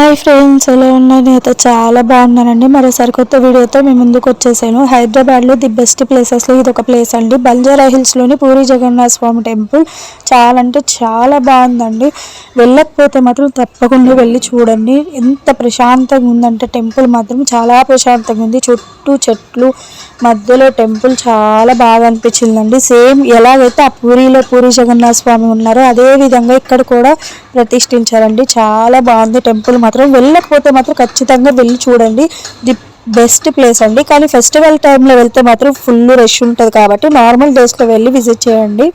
Hi friends, ఎలా ఉన్నారు? నేనైతే చాలా బాగున్నానండి. మరోసారి కొత్త వీడియోతో మీ ముందుకు వచ్చేసాను. హైదరాబాద్లో ది బెస్ట్ ప్లేసెస్లో ఇది ఒక ప్లేస్ అండి. బంజారా హిల్స్లోని పూరి జగన్నాథ స్వామి టెంపుల్ చాలా అంటే చాలా బాగుందండి. వెళ్ళకపోతే మాత్రం తప్పకుండా వెళ్ళి చూడండి. ఎంత ప్రశాంతంగా ఉందంటే టెంపుల్ మాత్రం చాలా ప్రశాంతంగా ఉంది. చుట్టూ చెట్లు మధ్యలో టెంపుల్ చాలా బాగా అనిపించిందండి. సేమ్ ఎలాగైతే ఆ పూరి జగన్నాథ స్వామి ఉన్నారో అదే విధంగా ఇక్కడ కూడా ప్రతిష్ఠించారండి. చాలా బాగుంది టెంపుల్ మాత్రం. వెళ్ళకపోతే మాత్రం ఖచ్చితంగా వెళ్ళి చూడండి. ది బెస్ట్ ప్లేస్ అండి. కానీ ఫెస్టివల్ టైంలో వెళ్తే మాత్రం ఫుల్ రష్ ఉంటుంది కాబట్టి నార్మల్ డేస్లో వెళ్ళి విజిట్ చేయండి.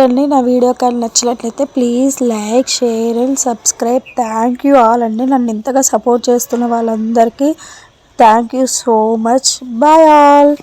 అండి నా వీడియో కానీ నచ్చినట్లయితే please like, share and subscribe. Thank you all అండి. నన్ను ఇంతగా సపోర్ట్ చేస్తున్న వాళ్ళందరికీ thank you so much. Bye all.